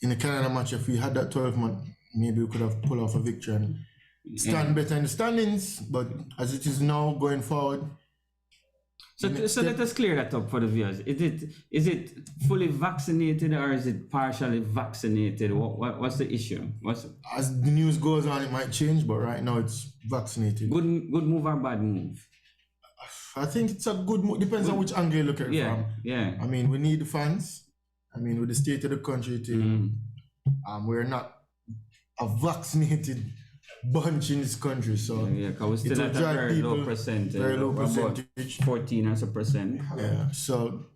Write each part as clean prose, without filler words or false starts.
in the Canada match, if we had that 12-man, maybe we could have pulled off a victory and stand better in the standings. But as it is now, going forward. So let us clear that up for the viewers. Is it fully vaccinated or is it partially vaccinated? What's the issue? As the news goes on, it might change, but right now it's vaccinated. Good move or bad move? I think it's a good move. Depends on which angle you look at it from. Yeah. I mean, we need the fans. I mean, with the state of the country, we're not a vaccinated bunch in this country, so because we're still at a very low percentage. Very low percentage. 14%. Yeah, so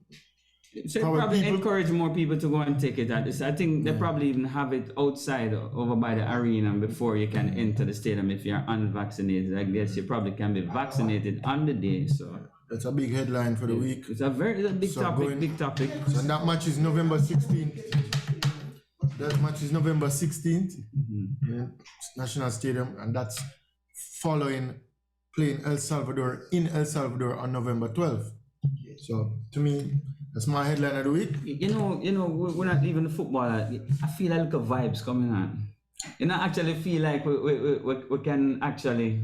probably encourage more people to go and take it. I think they probably even have it outside over by the arena before you can enter the stadium if you're unvaccinated. I guess you probably can be vaccinated on the day. So that's a big headline for the week. It's a big topic. So that match is November 16th. That match is November 16th in National Stadium, and that's following playing El Salvador on November 12th. So to me, that's my headline of the week. You know, we're not even football. I feel like a vibes coming on. I actually feel like we can actually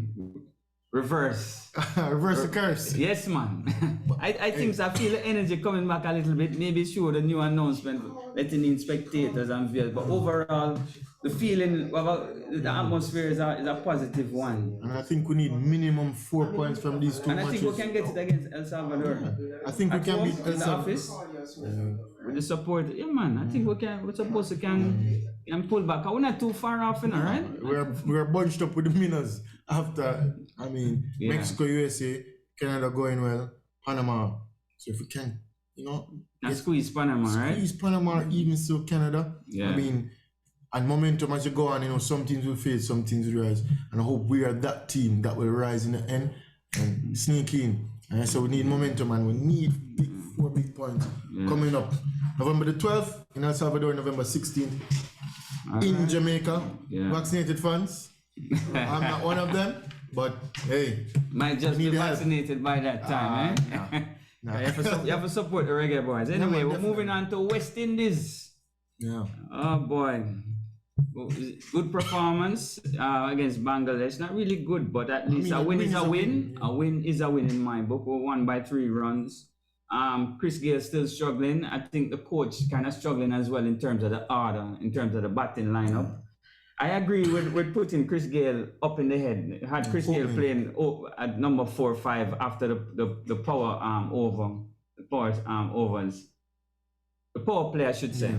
reverse the curse. Yes, man. I think so. I feel the energy coming back a little bit. Maybe show the new announcement, letting in spectators and viewers. But overall, the feeling about the atmosphere is a positive one. And I think we need minimum 4 points from these two matches. And I think we can get it against El Salvador. I think we can beat El Salvador. With the support, man. I think we're supposed to can pull back. We're not too far off, right? We're bunched up with the winners after. I mean, Mexico, USA, Canada going well, Panama. So if we can, squeeze Panama, right? Squeeze Panama, even so Canada. Yeah. I mean, and momentum as you go on, some things will fade, some things will rise. And I hope we are that team that will rise in the end and sneak in. And so we need momentum and we need 4 big points coming up. November the 12th in El Salvador, November 16th in Jamaica. Yeah. Vaccinated fans. I'm not one of them, but hey. Might just be vaccinated by that time, No. You have to support the reggae boys. Anyway, we're moving on to West Indies. Yeah. Oh boy. Good performance against Bangladesh. Not really good, but at least a win is a win. A win is a win in my book. We won by 3 runs. Chris Gayle still struggling. I think the coach kind of struggling as well in terms of the order, in terms of the batting lineup. I agree with putting Chris Gayle up in the head. Had Chris Gayle playing at number 4 or 5 after the power overs. The power play, I should say.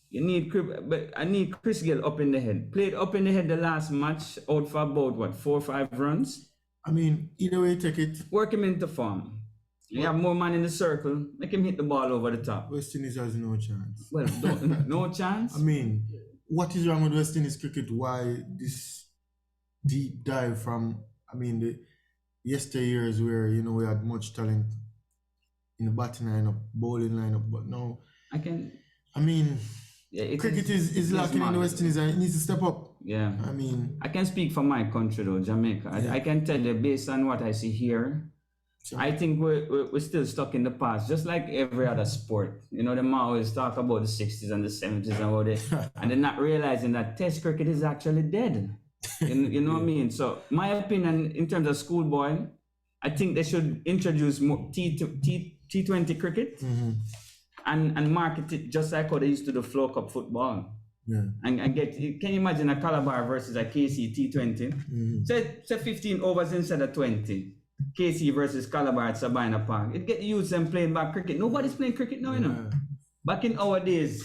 Yeah. But I need Chris Gayle up in the head. Played up in the head the last match, out for about 4 or 5 runs. I mean, either way, take it. Work him into form. You have more man in the circle. Make him hit the ball over the top. West Indies has no chance. Well, no chance. I mean, what is wrong with West Indies cricket? Why this deep dive from? I mean, the yesteryears where we had much talent in the batting lineup, bowling lineup, but now cricket is lacking in the West Indies and it needs to step up. Yeah. I mean, I can speak for my country though, Jamaica. Yeah. I can tell you based on what I see here, I think we're still stuck in the past, just like every other sport. Them always talk about the 60s and the 70s and all that, and they're not realizing that Test cricket is actually dead. You know what I mean? So my opinion in terms of schoolboy, I think they should introduce more T20 cricket and market it just like how they used to do Flow Cup football. Yeah. And can you imagine a Calabar versus a KC T20? Say 15 overs instead of 20. KC versus Calabar at Sabina Park. It get youths and playing back cricket. Nobody's playing cricket now, Back in our days,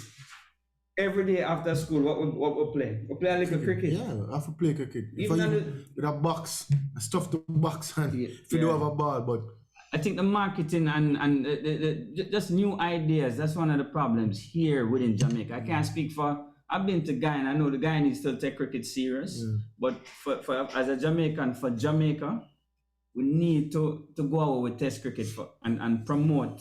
every day after school, what we play? We play a little cricket. Yeah, I have to play cricket. With a box, a stuffed box, and if you do have a ball, but I think the marketing and just new ideas, that's one of the problems here within Jamaica. I can't speak for, I've been to Guyana. I know the Guyanese still take cricket serious, but for as a Jamaican, for Jamaica, we need to go out with Test cricket and promote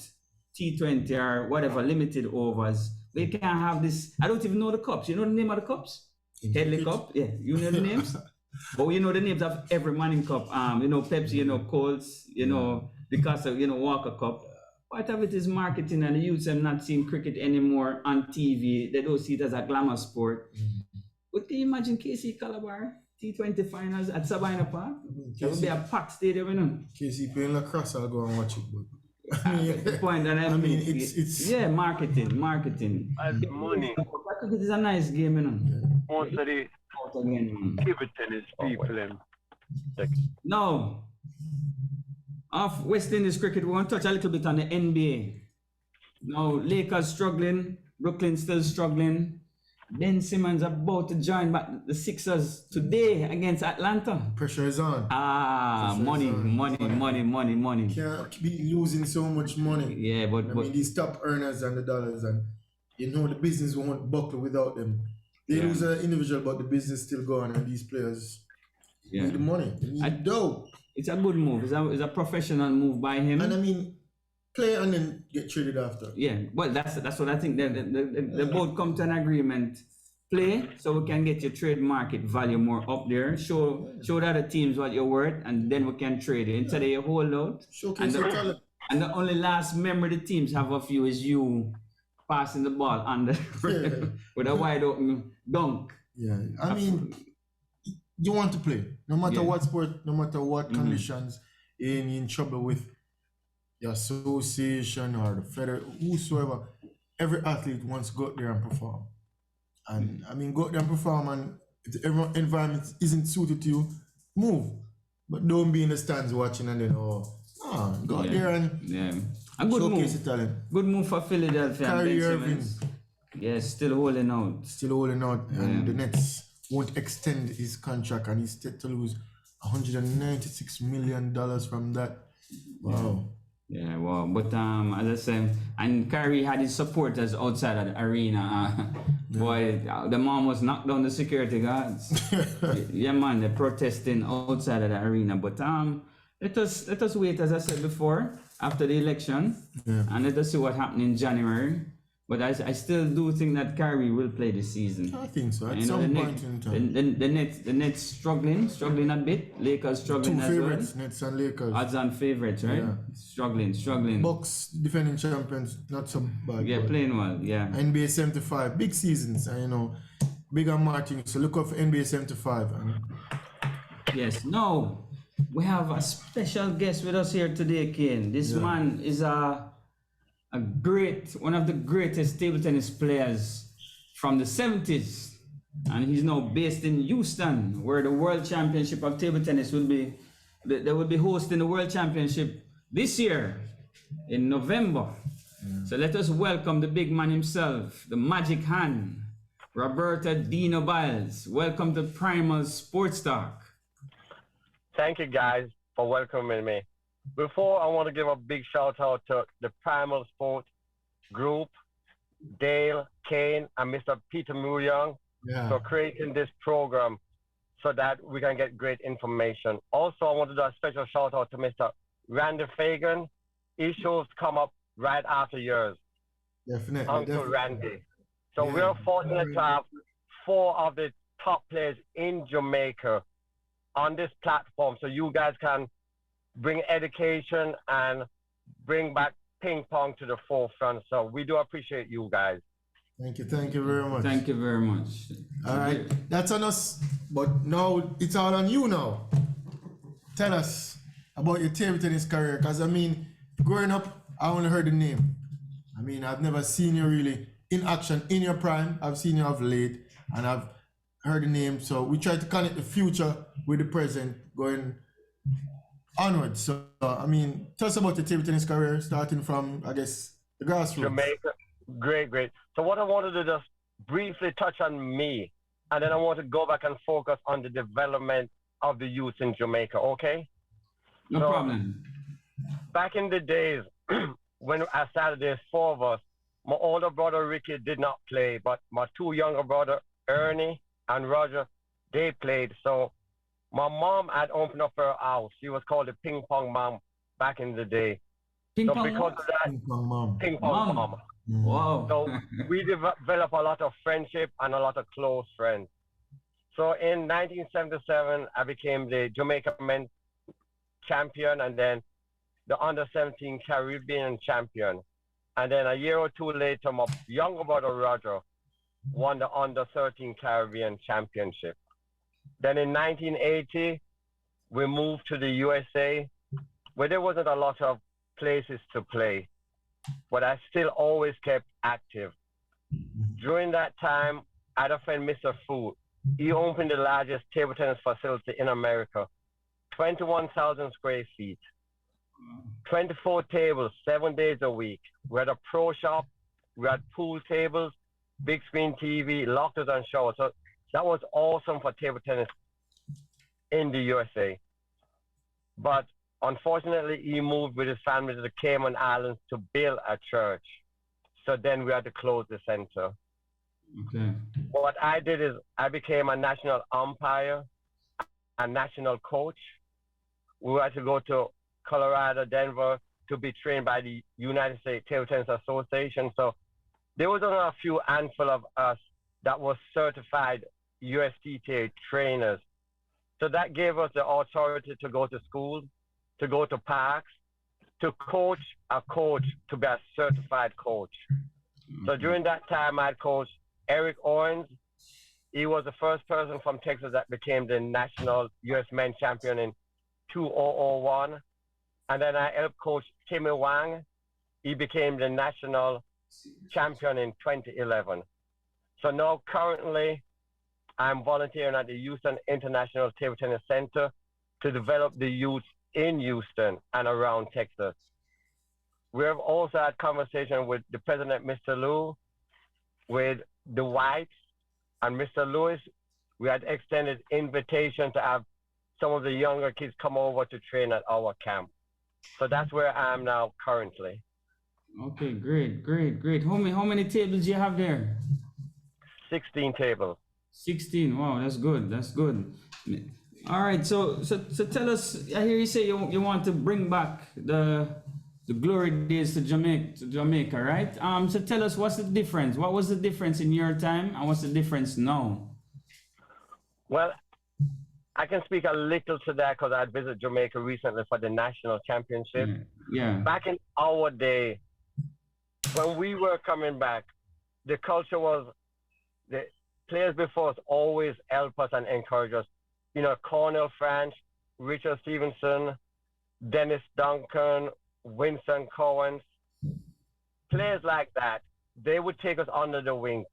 T20 or whatever, limited overs. We can't have this. I don't even know the cups. You know the name of the cups? Headley Cup? Yeah, you know the names? But you know the names of every Manning Cup. Pepsi, Colts, because of, Walker Cup. part of it is marketing, and the youths are not seeing cricket anymore on TV. They don't see it as a glamour sport. But can you imagine KC Calabar T20 finals at Sabina Park? It would be a packed stadium, you know. KC playing lacrosse, I'll go and watch it. But I get the point, and I mean, it's yeah, marketing. As money. Cricket is a nice game, you know. Most of the Out again. table tennis people, them. Now, off West Indies cricket, we want to touch a little bit on the NBA. Now, Lakers struggling, Brooklyn still struggling. Ben Simmons about to join back the Sixers today against Atlanta. pressure is on. Ah, money. Can't be losing so much money. Yeah, I mean, these top earners and the dollars, and you know the business won't buckle without them. They lose an individual, but the business still going, and these players need the money. They need the dough. It's a good move. It's a professional move by him. And I mean, play and then get traded after. Yeah, well, that's what I think. They both come to an agreement. Play so we can get your trade market value more up there. Show the other teams what you're worth, and then we can trade you instead of you hold out. Showcase your talent. And the only last memory the teams have of you is you passing the ball under with a wide open dunk. Yeah, I mean, you want to play no matter what sport, no matter what conditions. You ain't in trouble with the association or the federal, whosoever. Every athlete wants to go out there and perform. And I mean, go out there and perform, and if the environment isn't suited to you, move. But don't be in the stands watching and then, go out there and a good showcase move. the talent. Good move for Philadelphia. Kyrie and Ben Irving. Simmons. Yes, still holding out. Still holding out, and the Nets won't extend his contract, and he's set to lose $196 million from that. Wow. Yeah, well, but as I said, and Kyrie had his supporters outside of the arena. Boy, the mom was knocked down the security guards. Yeah, man, they're protesting outside of the arena. But let us wait, as I said before, after the election, and let us see what happened in January. But I still do think that Kyrie will play this season. I think so. At You know, some point in time. the Nets struggling a bit. Lakers struggling Two as favorites, well. Nets and Lakers. Odds-on favorites, right? Yeah. Struggling. Bucks defending champions, not so bad. Yeah, but playing well. Yeah. NBA 75, big seasons, and you know, big and Martin. So look out for NBA 75. Yes. Now we have a special guest with us here today, Kane. This man is one of the greatest table tennis players from the 70s, and he's now based in Houston, where the World Championship of Table Tennis will be. They will be hosting the World Championship this year in November. So let us welcome the big man himself, the magic hand, Roberto Dino Byles. Welcome to Primal Sports Talk. Thank you guys for welcoming me. Before, I want to give a big shout out to the Primal Sports group, Dale, Kane, and Mr. Peter Muyang for creating this program so that we can get great information. Also, I want to do a special shout out to Mr. Randy Fagan. His shows come up right after yours. Definitely. Uncle Randy. So we're fortunate to have 4 of the top players in Jamaica on this platform, so you guys can bring education and bring back ping pong to the forefront. So we do appreciate you guys. Thank you very much. Thank you very much. All right, that's on us, but now it's all on you now. Tell us about your table tennis career, because I mean, growing up, I only heard the name. I mean, I've never seen you really in action in your prime. I've seen you of late, and I've heard the name. So we try to connect the future with the present, going onwards. So, I mean, tell us about your table tennis career, starting from, I guess, the grassroots. Jamaica, great. So what I wanted to just briefly touch on me, and then I want to go back and focus on the development of the youth in Jamaica, okay? No problem. Back in the days, when I started, there's 4 of us. My older brother, Ricky, did not play, but my 2 younger brothers, Ernie and Roger, they played. So my mom had opened up her house. She was called the Ping Pong Mom back in the day. Ping so pong because of that, Ping Pong Mom. Ping Pong Mom. Wow. So we developed a lot of friendship and a lot of close friends. So in 1977, I became the Jamaica men's champion, and then the under-17 Caribbean champion. And then a year or two later, my younger brother Roger won the under-13 Caribbean championship. Then in 1980, we moved to the USA, where there wasn't a lot of places to play, but I still always kept active. During that time, I had a friend, Mr. Fu. He opened the largest table tennis facility in America, 21,000 square feet, 24 tables, 7 days a week. We had a pro shop, we had pool tables, big screen TV, lockers and showers. So that was awesome for table tennis in the USA. But unfortunately, he moved with his family to the Cayman Islands to build a church. So then we had to close the center. Okay. What I did is I became a national umpire, a national coach. We had to go to Colorado, Denver to be trained by the United States Table Tennis Association. So there was only a few handful of us that were certified USTTA trainers. So that gave us the authority to go to schools, to go to parks, to coach a coach to be a certified coach. So during that time, I coached Eric Owens. He was the first person from Texas that became the national U.S. men's champion in 2001. And then I helped coach Timmy Wang. He became the national champion in 2011. So now currently, I'm volunteering at the Houston International Table Tennis Center to develop the youth in Houston and around Texas. We have also had conversation with the president, Mr. Liu, with the Whites and Mr. Lewis. We had extended invitation to have some of the younger kids come over to train at our camp. So that's where I am now currently. Okay, great. How many tables do you have there? 16 tables. 16. Wow, that's good. All right, so tell us. I hear you say you want to bring back the glory days to Jamaica, right? So tell us, what's the difference? What was the difference in your time, and what's the difference now? Well, I can speak a little to that because I visited Jamaica recently for the national championship. Yeah. Back in our day, when we were coming back, the culture was the players before us always help us and encourage us. You know, Cornell French, Richard Stevenson, Dennis Duncan, Winston Cohen, players like that, they would take us under the wing.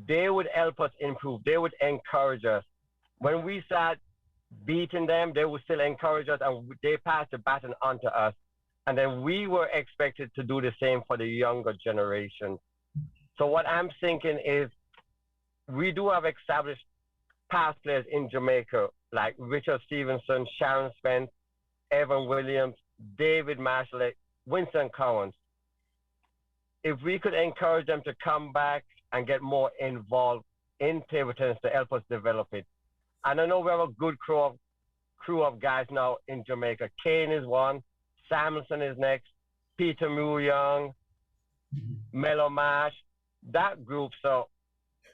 They would help us improve. They would encourage us. When we start beating them, they would still encourage us, and they passed the baton on to us. And then we were expected to do the same for the younger generation. So what I'm thinking is we do have established past players in Jamaica, like Richard Stevenson, Sharon Spence, Evan Williams, David Marshall, Winston Collins. If we could encourage them to come back and get more involved in table tennis to help us develop it. And I know we have a good crew of guys now in Jamaica. Kane is one, Samuelson is next, Peter Young, Melo Marsh, that group. So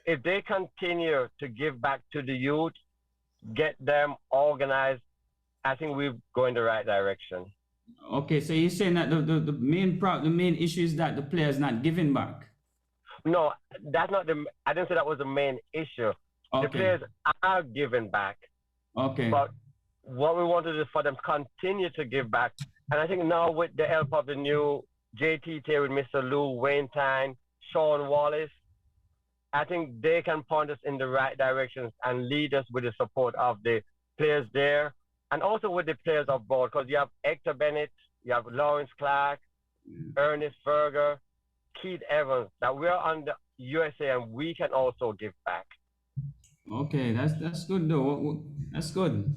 if they continue to give back to the youth, get them organized, I think we're going the right direction. Okay, so you're saying that the main issue is that the player's not giving back? No, that's not I didn't say that was the main issue. Okay. The players are giving back. Okay. But what we wanted is for them to continue to give back. And I think now with the help of the new JTT with Mr. Lou, Wayne Tyne, Sean Wallace, I think they can point us in the right directions and lead us with the support of the players there and also with the players abroad, because you have Hector Bennett, you have Lawrence Clark, Ernest Berger, Keith Evans, that we're on the USA and we can also give back. Okay, that's good though. That's good.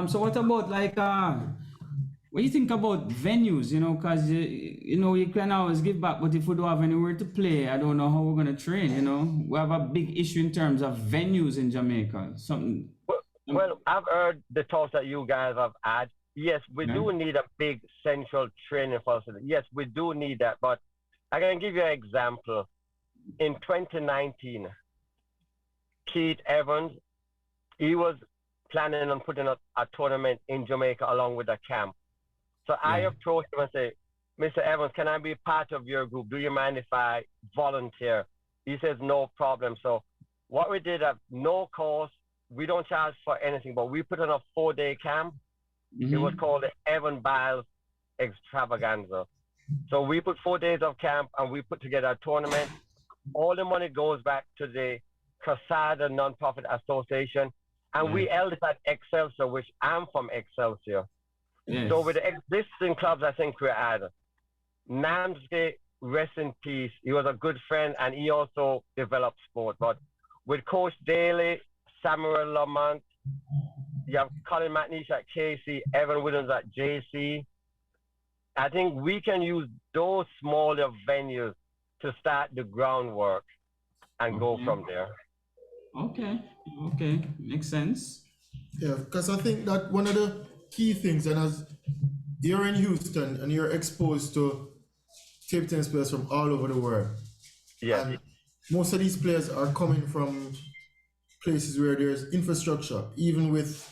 So what about like what do you think about venues? You know, because you can always give back, but if we don't have anywhere to play, I don't know how we're gonna train. You know, we have a big issue in terms of venues in Jamaica. Well, I've heard the talks that you guys have had. Yes, we do need a big central training facility. Yes, we do need that. But I can give you an example. In 2019, Keith Evans, he was planning on putting up a tournament in Jamaica along with a camp. So I approached him and say, Mr. Evans, can I be part of your group? Do you mind if I volunteer? He says, no problem. So what we did at no cost, we don't charge for anything, but we put on a 4-day camp. It was called the Evan Byles Extravaganza. So we put 4 days of camp and we put together a tournament. All the money goes back to the Casada Nonprofit Association. And we held it at Excelsior, which I'm from Excelsior. Yes. So with the existing clubs, I think we're at Namsgate, rest in peace. He was a good friend and he also developed sport. But with Coach Daly, Samuel Lamont, you have Colin McNeish at KC, Evan Williams at JC. I think we can use those smaller venues to start the groundwork and go from there. Okay, makes sense. Yeah, because I think that one of the key things, and as you're in Houston and you're exposed to table tennis players from all over the world. Yeah. And most of these players are coming from places where there's infrastructure, even with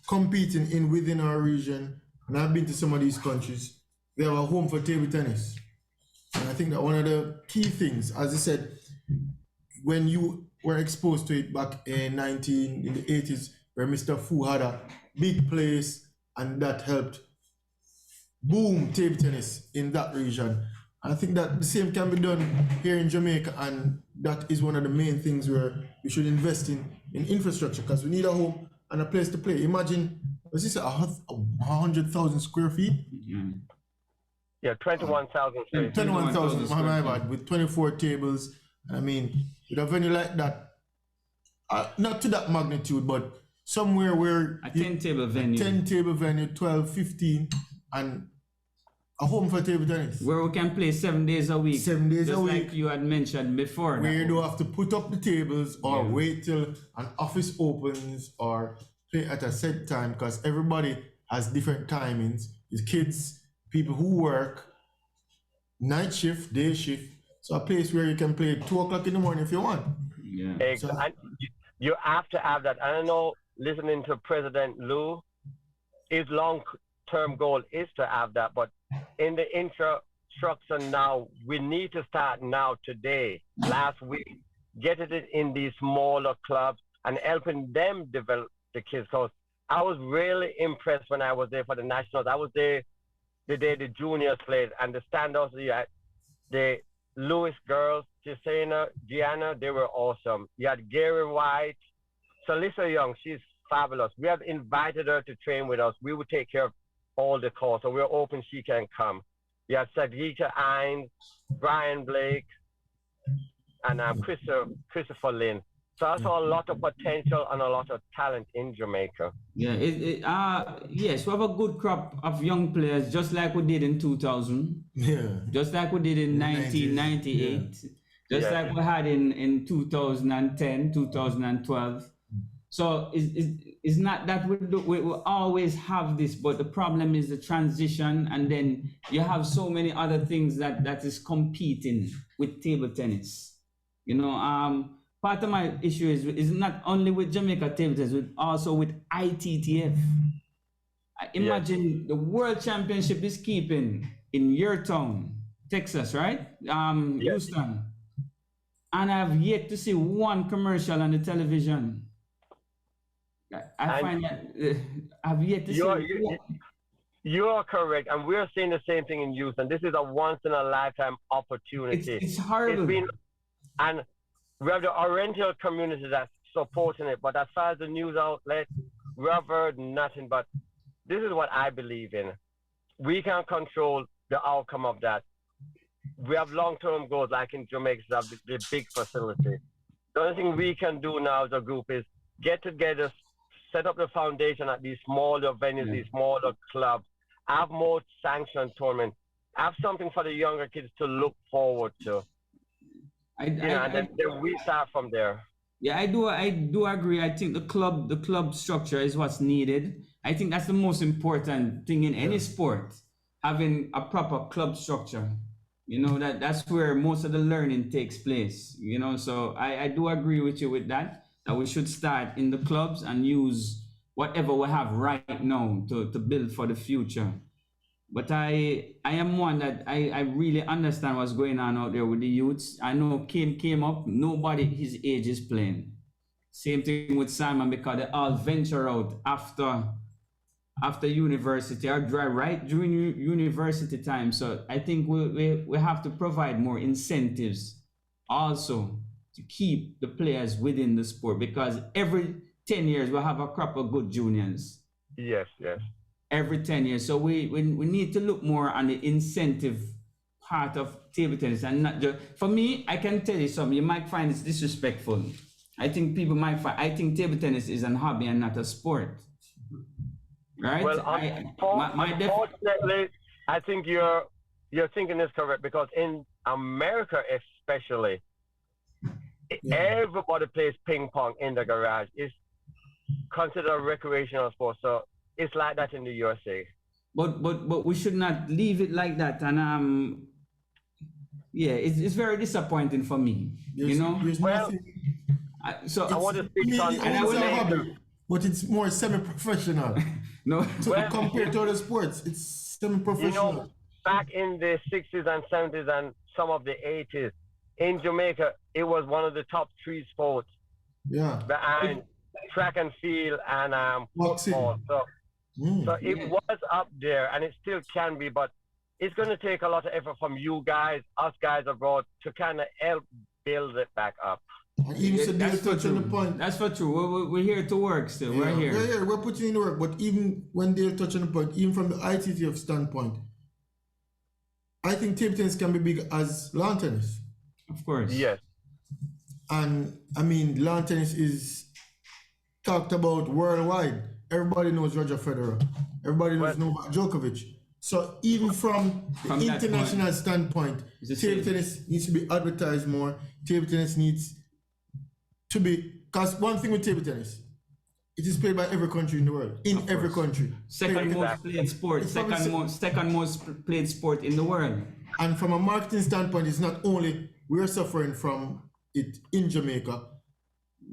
competing within our region. And I've been to some of these countries, they have a home for table tennis. And I think that one of the key things, as I said, when you were exposed to it back in the 80s, where Mr. Fu had a big place and that helped boom table tennis in that region. And I think that the same can be done here in Jamaica, and that is one of the main things where we should invest in infrastructure, because we need a home and a place to play. Imagine, was this 100,000 square feet? Yeah, 21,000. 21,000, my bad, with 24 tables. I mean, with a venue like that, not to that magnitude, but somewhere where a 10-table venue. 10-table venue, 12, 15, and a home for table tennis. Where we can play 7 days a week. 7 days a week. Just like you had mentioned before. Where you don't have to put up the tables or wait till an office opens or play at a set time, because everybody has different timings. It's kids, people who work, night shift, day shift. So a place where you can play at 2 o'clock in the morning if you want. Yeah. Exactly. And you have to have that. And I know, listening to President Lou, his long-term goal is to have that. But in the infrastructure now, we need to start now, today, last week, getting it in these smaller clubs and helping them develop the kids. Because I was really impressed when I was there for the Nationals. I was there the day the juniors played, and the standouts, the Lewis girls, Gisena, Gianna, they were awesome. You had Gary White, Salissa Young, she's fabulous. We have invited her to train with us. We would take care of all the calls, so we're open, she can come. You have Sadika Hines, Brian Blake, and Christopher Lynn. So I saw a lot of potential and a lot of talent in Jamaica. Yeah, yes, we have a good crop of young players, just like we did in 2000. Yeah. Just like we did in 1998. Just like we had in 2010, 2012. So it's not that we always have this, but the problem is the transition, and then you have so many other things that is competing with table tennis. You know, part of my issue is not only with Jamaica table tennis, but also with ITTF. Imagine the World Championship is keeping in your town, Texas, right? Houston. And I've yet to see one commercial on the television. I find that I've yet to see. You are correct, and we're seeing the same thing in Houston. This is a once-in-a-lifetime opportunity. It's horrible. And we have the Oriental community that's supporting it, but as far as the news outlet, we have heard nothing. But this is what I believe in. We can control the outcome of that. We have long-term goals, like in Jamaica, the big facility. The only thing we can do now as a group is get together, set up the foundation at these smaller venues, these smaller clubs, have more sanctioned tournaments, have something for the younger kids to look forward to. And then we start from there. Yeah, I do agree. I think the club structure is what's needed. I think that's the most important thing in any sport, having a proper club structure. You know, that's where most of the learning takes place. You know, so I do agree with you with that we should start in the clubs and use whatever we have right now to build for the future. But I am one that I really understand what's going on out there with the youths. I know Kane came up, nobody his age is playing. Same thing with Simon because they all venture out after university or right during university time. So I think we have to provide more incentives also to keep the players within the sport because every 10 years we'll have a crop of good juniors. Yes, yes. Every 10 years. So we need to look more on the incentive part of table tennis and not just, for me, I can tell you something, you might find it's disrespectful. I think people might find, I think table tennis is a hobby and not a sport. Right? Well, unfortunately, I think your thinking is correct because in America especially, everybody plays ping pong in the garage. It's considered a recreational sport, so it's like that in the USA. But we should not leave it like that. And yeah, it's very disappointing for me. Well, so I want to speak on. But it's more semi-professional. No, compared to other sports, it's semi-professional. Back in the 60s and 70s and some of the 80s, in Jamaica, it was one of the top 3 sports. Yeah. Behind track and field and football. So it was up there, and it still can be, but it's going to take a lot of effort from you guys, us guys abroad, to kind of help build it back up. That's for true. The point. That's for true. We're here to work still. Yeah, we're here. We're here. We're putting in the work. But even when they're touching the point, even from the ITTF standpoint, I think table tennis can be big as lawn tennis. Of course. Yes. And I mean, lawn tennis is talked about worldwide. Everybody knows Roger Federer. Everybody knows Novak Djokovic. So even from the international standpoint, table tennis needs to be advertised more. Table tennis needs to be, because one thing with table tennis, it is played by every country in the world. Every country. Second most played sport. Second most played sport in the world. And from a marketing standpoint, it's not only we're suffering from it in Jamaica,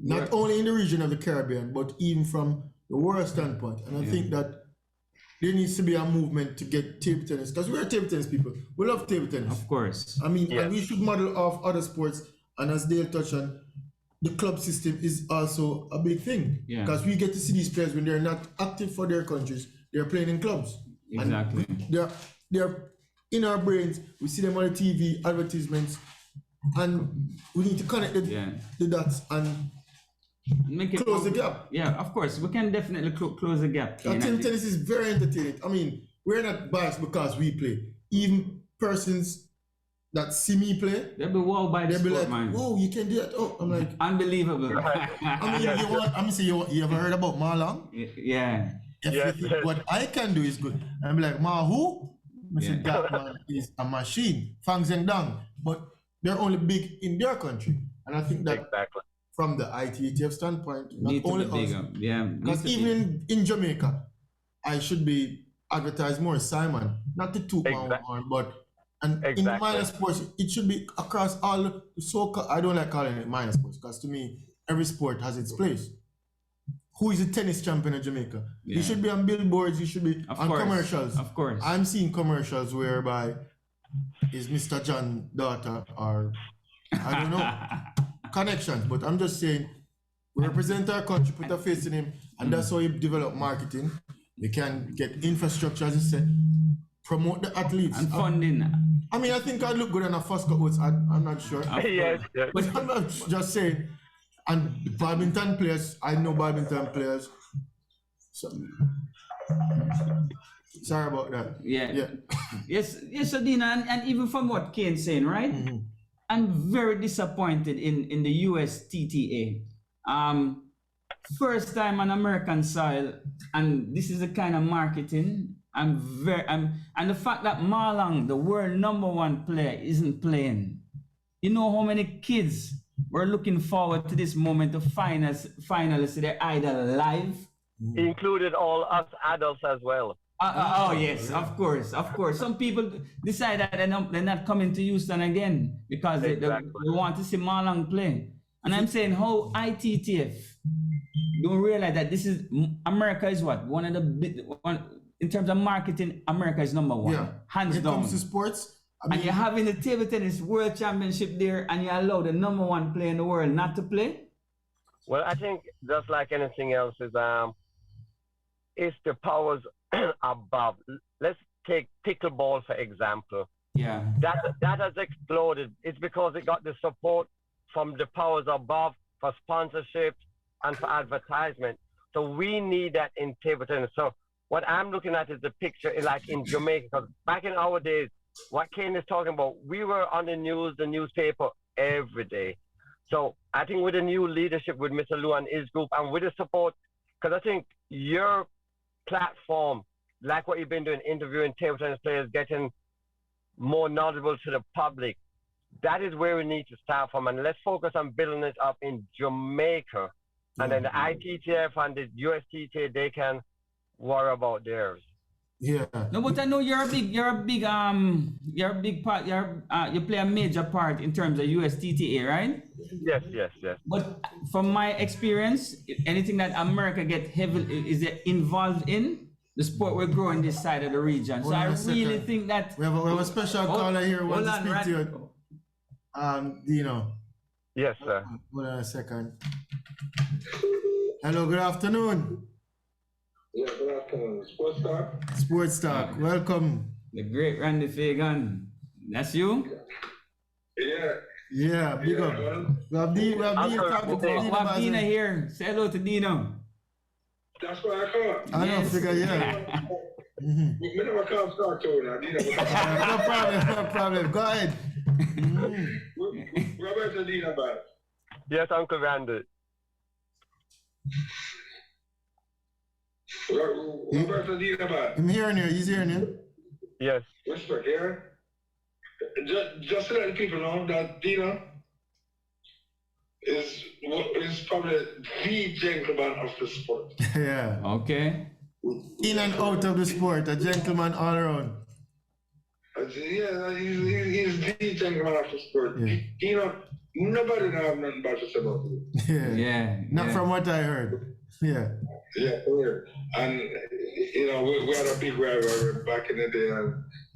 not only in the region of the Caribbean, but even from the world standpoint. And I think that there needs to be a movement to get table tennis, because we're table tennis people. We love table tennis. Of course. I mean, and we should model off other sports. And as Dale touched on, the club system is also a big thing. Because we get to see these players when they're not active for their countries, they're playing in clubs. Exactly. And they're in our brains. We see them on the TV, advertisements, and we need to connect the dots and make it close the gap. Yeah, of course. We can definitely close the gap. Table tennis is very entertaining. I mean, we're not biased because we play. Even persons that see me play, they'll be wowed by the sport, like, man. whoa, you can do that. Oh, I'm like, unbelievable. I mean, you ever heard about Ma Long? Yeah. If you think what I can do is good, I'm like, Ma who? I said, that man is a machine, fangs and dang. But they're only big in their country. And I think that from the ITTF standpoint, not only us, because even in Jamaica, I should be advertised more as Simon, not to toot my own horn, but in the minor sports, it should be across all the soccer. I don't like calling it minor sports because to me, every sport has its place. Who is a tennis champion in Jamaica? He should be on billboards, he should be on commercials. Of course. I'm seeing commercials whereby is Mr. John's daughter or I don't know connections, but I'm just saying we represent our country, put a face in him, and that's how you develop marketing. You can get infrastructure, as you said, promote the athletes and funding. I mean, I think I look good on a first cut. I'm not sure. Yes. But I'm not just saying. And badminton players, I know badminton players. So, sorry about that. Yes, Adina, and even from what Kane's saying, right? I'm very disappointed in the US TTA. First time on American soil, and this is the kind of marketing. And the fact that Marlon, the world #1 player, isn't playing. You know how many kids were looking forward to this moment to finally see their idol live? Included all us adults as well. Yes, of course. Some people decide that they're not coming to Houston again because they want to see Marlon play. And I'm saying how ITTF don't realize that this is America is what? in terms of marketing, America is number one, Yeah. hands When it down. comes to sports, I mean, And you're having the table tennis world championship there, and you allow the number one player in the world not to play. Well, I think just like anything else is it's the powers above. Let's take pickleball for example. Yeah. That has exploded. It's because it got the support from the powers above for sponsorship and for advertisement. So we need that in table tennis. So what I'm looking at is the picture like in Jamaica. 'Cause back in our days, what Kane is talking about, we were on the news, the newspaper every day. So I think with the new leadership with Mr. Lou and his group and with the support, because I think your platform, like what you've been doing, interviewing table tennis players, getting more knowledgeable to the public, that is where we need to start from. And let's focus on building it up in Jamaica. And then the ITTF and the USTTA, they can worry about theirs. yeah. No, but I know you're a big part. You play a major part in terms of USTTA, right? Yes. But from my experience, anything that America get heavily is involved in, the sport will grow in this side of the region. So Hold I on a really second. think that We have a special caller here who hold wants to on, speak to you. Dino. Yes, sir. Hold on a second. Hello, good afternoon. Yeah, good afternoon. Sports Talk? Sports Talk, welcome. the great Randy Fagan. That's you? Yeah. Yeah, big up. We have Dino talking to Dino We have Dina Byles. here. Say hello to Dino. That's what I call. I don't Yes. figure, yeah. We never come start to now. No problem. Go ahead. Roberto Dino Byles. Yes, Uncle Randy. Roberto Dino Byles. I'm hearing you. He's hearing you. Yes. Respect, yeah? Just to let the people know that Dino is probably the gentleman of the sport. Yeah. Okay. In and out of the sport, a gentleman all around. Yeah, he's the gentleman of the sport. Yeah. Dino, nobody have nothing bad to say about him. Yeah. Yeah. Not yeah. from what I heard. Yeah. Yeah, for real. And we had a big rivalry back in the day,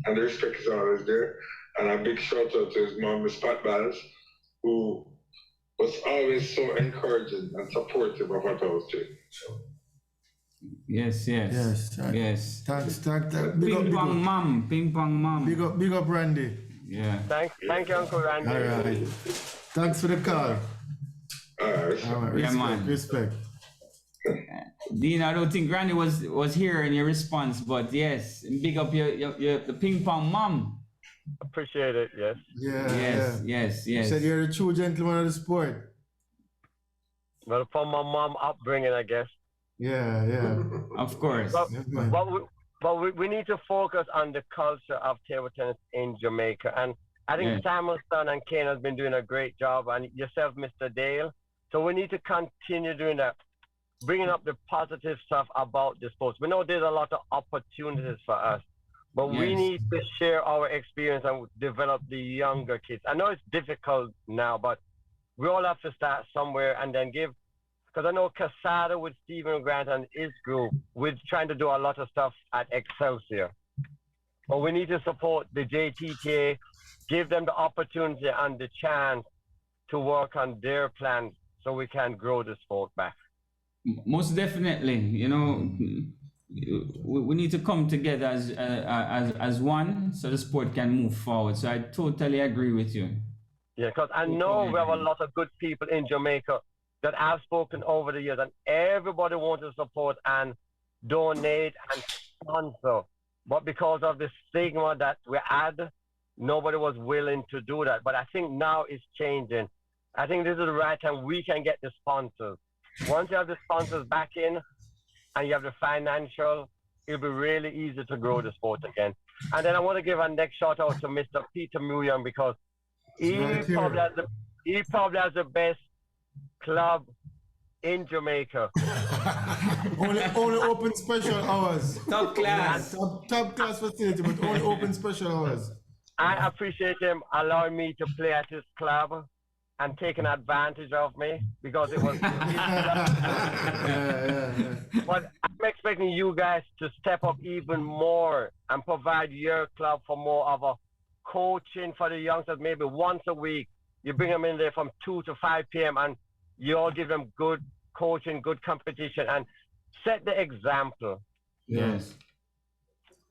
and the respect is always there. And a big shout out to his mom, Miss Pat Byles, who was always so encouraging and supportive of what I was doing. Yes. Yes. Thanks. Big Ping pong mom. Big up, Randy. Yeah. Thank you, Uncle Randy. All right. Thanks for the call. All right. All right. Yeah, Respect. man. Respect. Dean, I don't think Randy was here in your response, but yes, big up your the ping pong mom. Appreciate it, yes. Yeah. Yes. You said you're a true gentleman of the sport. Well, from my mom upbringing, I guess. Yeah. Of course. But, Yeah, man. we need to focus on the culture of table tennis in Jamaica. And I think Samuelson and Kane has been doing a great job, and yourself, Mr. Dale. So we need to continue doing that, bringing up the positive stuff about the sports. We know there's a lot of opportunities for us, but we need to share our experience and develop the younger kids. I know it's difficult now, but we all have to start somewhere and then give. Because I know Casada with Stephen Grant and his group, we're trying to do a lot of stuff at Excelsior. But we need to support the JTTA, give them the opportunity and the chance to work on their plans so we can grow the sport back. Most definitely, we need to come together as one so the sport can move forward. So I totally agree with you. Yeah, because I know we have a lot of good people in Jamaica that I've spoken over the years, and everybody wants to support and donate and sponsor. But because of the stigma that we had, nobody was willing to do that. But I think now it's changing. I think this is the right time we can get the sponsors. Once you have the sponsors back in and you have the financial, it'll be really easy to grow the sport again. And then I want to give a next shout out to Mr. Peter Muyan, because he probably has the best club in Jamaica. only open special hours. Top class. Top class facility, but only open special hours. I appreciate him allowing me to play at his club. and taking advantage of me because it was. But I'm expecting you guys to step up even more and provide your club for more of a coaching for the youngsters, maybe once a week. You bring them in there from 2 to 5 p.m. and you all give them good coaching, good competition, and set the example. Yes.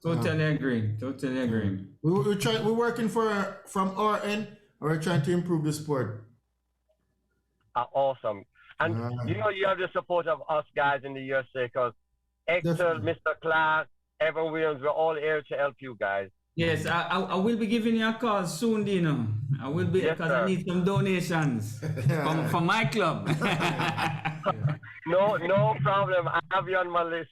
Totally agree. Totally agree. We're working from our end, or we're trying to improve the sport. Awesome. And you have the support of us guys in the USA because Excel, Mr. Clark, Evan Williams, we're all here to help you guys. Yes, I will be giving you a call soon, Dino. I will be, because I need some donations from my club. No problem. I have you on my list.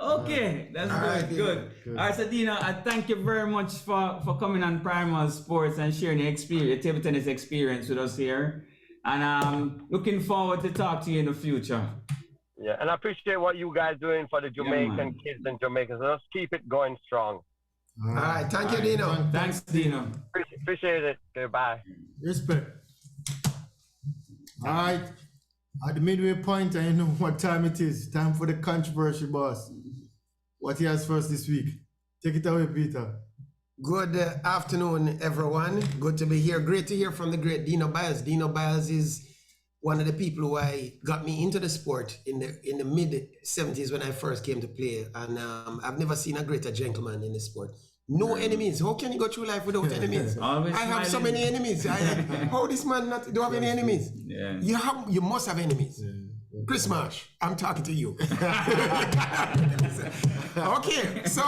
Okay, that's good. All right, so Dino, I thank you very much for coming on Primal Sports and sharing your experience, your table tennis experience with us here. And I'm looking forward to talk to you in the future. Yeah, and I appreciate what you guys doing for the Jamaican kids and Jamaicans. Let's keep it going strong. All right, thank you, Dino. Thanks, Dino. Appreciate it. Goodbye. Respect. All right. At the midway point, I know what time it is. Time for the controversy, boss. What he has for us this week? Take it away, Peter. Good afternoon, everyone. Good to be here. Great to hear from the great Dino Byles. Dino Byles is one of the people who got me into the sport in the mid 70s when I first came to play, and I've never seen a greater gentleman in the sport. No enemies. How can you go through life without enemies? I have so many enemies. How this man not don't have any enemies? Yeah. You must have enemies. Chris Marsh, I'm talking to you. Okay, so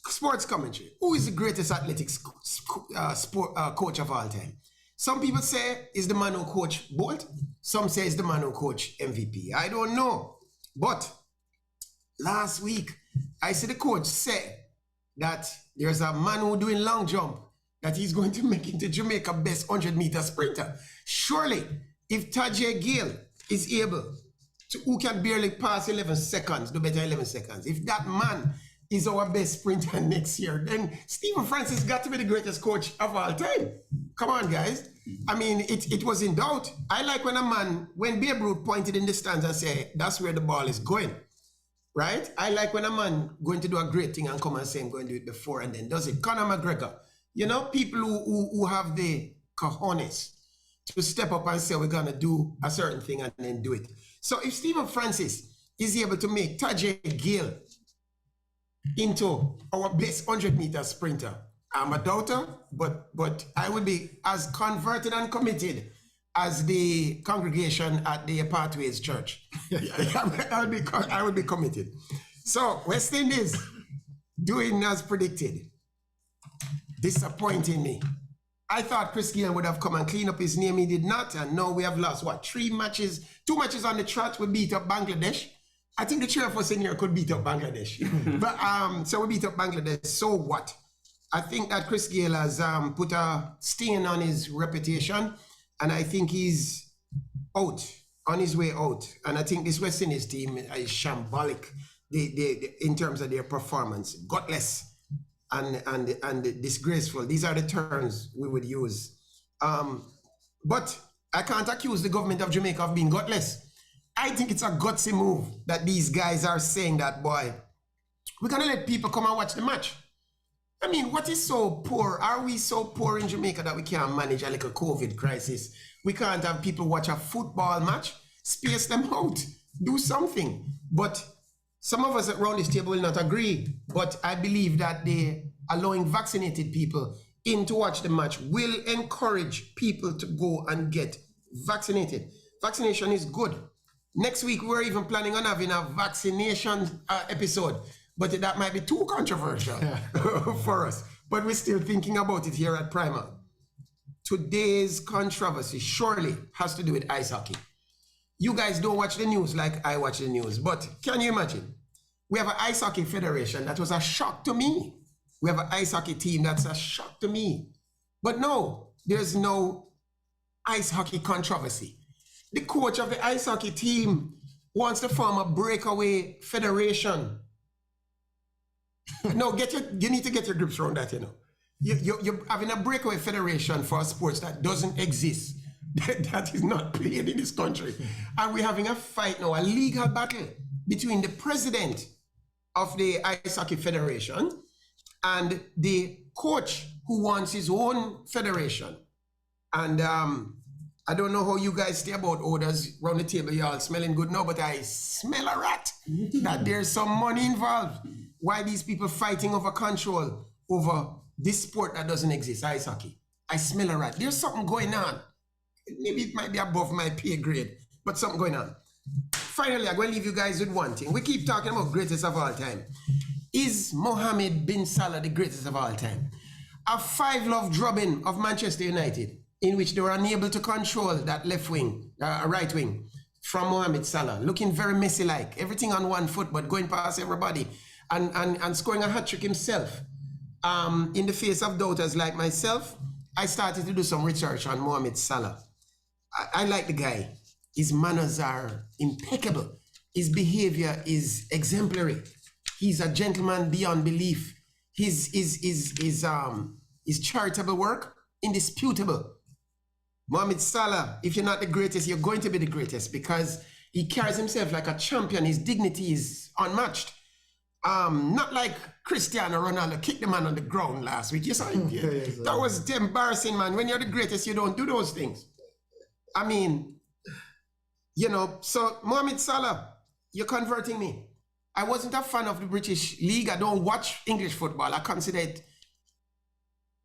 sports commentary. Who is the greatest athletics coach of all time? Some people say is the man who coached Bolt. Some say is the man who coached MVP. I don't know. But last week, I see the coach say that there's a man who doing long jump that he's going to make into Jamaica best 100-meter sprinter. Surely, if Tajay Gill is able to, who can barely pass 11 seconds, do better 11 seconds, if that man is our best sprinter next year, then Stephen Francis got to be the greatest coach of all time. Come on, guys. I mean, it was in doubt. I like when Babe Ruth pointed in the stands and said, that's where the ball is going, right? I like when a man going to do a great thing and come and say, I'm going to do it before and then does it. Conor McGregor, people who have the cojones to step up and say, we're going to do a certain thing and then do it. So if Stephen Francis is able to make Tajay Gill into our best 100-meter sprinter, I'm a doubter, but I would be as converted and committed as the congregation at the Pathways Church. I would be committed. So West Indies doing as predicted, disappointing me. I thought Chris Gayle would have come and clean up his name. He did not, and now we have lost 2 matches on the trot. We beat up Bangladesh. I think the 3 of us in here could beat up Bangladesh. But so we beat up Bangladesh. So what? I think that Chris Gayle has put a stain on his reputation, and I think he's out, on his way out. And I think this West Indies team is shambolic in terms of their performance, gutless and disgraceful. These are the terms we would use. But I can't accuse the government of Jamaica of being gutless. I think it's a gutsy move that these guys are saying that, boy, we're gonna let people come and watch the match. I mean, what is so poor? Are we so poor in Jamaica that we can't manage a little COVID crisis? We can't have people watch a football match, space them out, do something. But some of us around this table will not agree. But I believe that allowing vaccinated people in to watch the match will encourage people to go and get vaccinated. Vaccination is good. Next week, we're even planning on having a vaccination episode. But that might be too controversial for us. But we're still thinking about it here at Primal. Today's controversy surely has to do with ice hockey. You guys don't watch the news like I watch the news, but can you imagine? We have an ice hockey federation that was a shock to me. We have an ice hockey team that's a shock to me. But no, there's no ice hockey controversy. The coach of the ice hockey team wants to form a breakaway federation. No, you need to get your grips around that, you're having a breakaway federation for sports that doesn't exist. That is not played in this country. And we're having a fight now, a legal battle between the president of the Ice Hockey Federation and the coach who wants his own federation. And I don't know how you guys stay about odors around the table, y'all smelling good now, but I smell a rat that there's some money involved. Why these people fighting over control over this sport that doesn't exist, ice hockey? I smell a rat. There's something going on. Maybe it might be above my pay grade, but something going on. Finally, I'm going to leave you guys with one thing. We keep talking about greatest of all time. Is Mohammed bin Salah the greatest of all time? A 5-love drubbing of Manchester United, in which they were unable to control that left wing, right wing, from Mohamed Salah, looking very Messi-like, everything on one foot, but going past everybody, and scoring a hat-trick himself. In the face of doubters like myself, I started to do some research on Mohamed Salah. I like the guy. His manners are impeccable. His behavior is exemplary. He's a gentleman beyond belief. His charitable work, indisputable. Mohamed Salah, if you're not the greatest, you're going to be the greatest because he carries himself like a champion. His dignity is unmatched. Not like Cristiano Ronaldo kicked the man on the ground last week. You saw him? That was embarrassing, man. When you're the greatest, you don't do those things. I mean, you know, so Mohamed Salah, you're converting me. I wasn't a fan of the British League. I don't watch English football. I consider it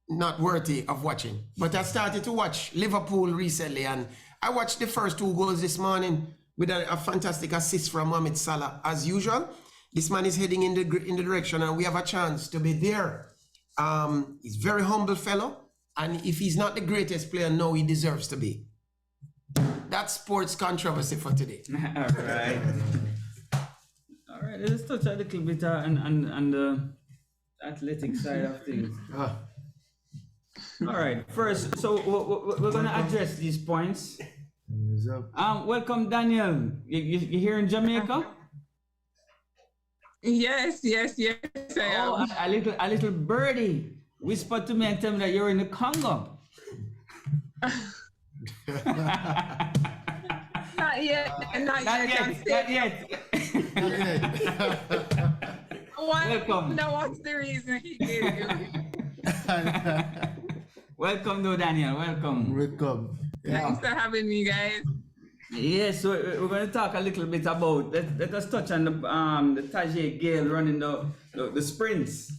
not worthy of watching. But I started to watch Liverpool recently, and I watched the first 2 goals this morning with a fantastic assist from Mohamed Salah. As usual, this man is heading in the direction, and we have a chance to be there. He's a very humble fellow, and if he's not the greatest player, no, he deserves to be. That's sports controversy for today. All right. All right, let's touch a little bit on the athletic side of things. All right, first, so we're going to address these points. Welcome, Daniel. You here in Jamaica? Yes, I am. Oh, a little birdie whispered to me and told me that you're in the Congo. Not yet. Welcome. Now, what's the reason he gave you? Welcome, though, Daniel. Welcome. Thanks for having me, guys. Yes, so we're going to talk a little bit about. Let us touch on the Tajay Gale running the sprints.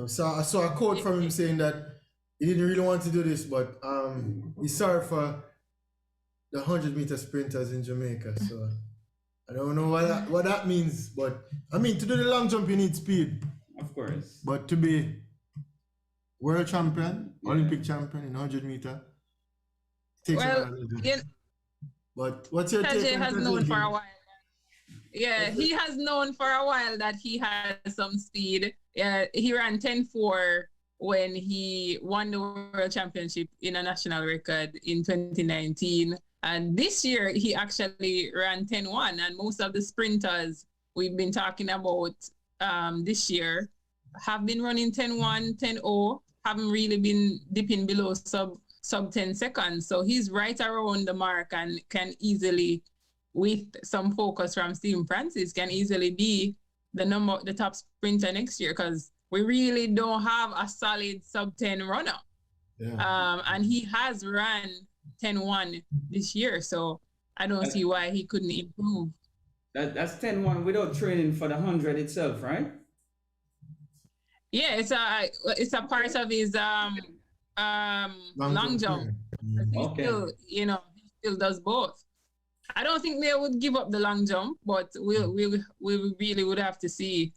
So I saw a quote from him saying that he didn't really want to do this, but he's sorry for the 100-meter sprinters in Jamaica. So I don't know what that means, but I mean, to do the long jump, you need speed. Of course. But to be world champion, Olympic champion in 100-meter, takes a lot. But what's your take? Tajay has known for a while. Yeah, he has known for a while that he has some speed. He ran 10.4 when he won the World Championship in a national record in 2019. And this year, he actually ran 10.1. And most of the sprinters we've been talking about this year have been running 10.1, 10.0, haven't really been dipping below sub 10 seconds. So he's right around the mark and can easily, with some focus from Stephen Francis, can easily be the top sprinter next year, because we really don't have a solid sub 10 runner. Yeah. And he has ran 10.1 this year, so I don't see why he couldn't improve. That's 10.1 without training for the 100 itself, right? Yeah, it's a part of his long jump. Okay. He still does both. I don't think they would give up the long jump, but we really would have to see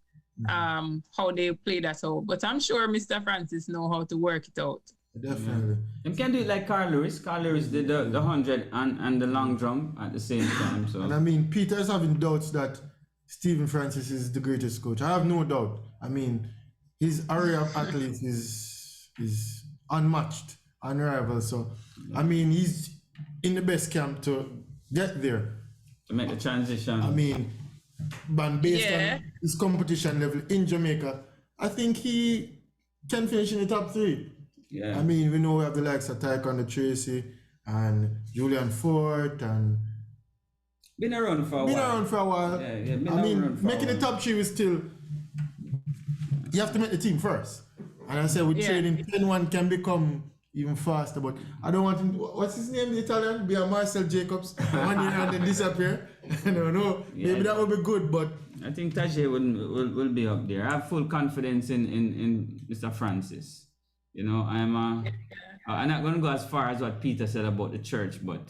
how they play that out. But I'm sure Mr. Francis know how to work it out. Definitely. You can do it like Carl Lewis. Carl Lewis did the 100 and the long jump at the same time. So. And I mean, Peter's having doubts that Stephen Francis is the greatest coach. I have no doubt. I mean, his array of athletes is unmatched, unrivaled. So, I mean, he's in the best camp to get there. To make the transition. I mean, but based on his competition level in Jamaica, I think he can finish in the top 3. Yeah. I mean, we know we have the likes of Taekwondo Tracy and Julian Fort and Been around for a been while. around for a while. Yeah, been I mean, around for a making the while. top 3 is still, you have to make the team first. And I said with training, 10-1 can become even faster, but I don't want him, what's his name, the Italian? Be a Marcel Jacobs, 1 year and then disappear. I don't know, maybe that would be good, but I think Tajay will be up there. I have full confidence in Mr. Francis. You know, I'm not going to go as far as what Peter said about the church, but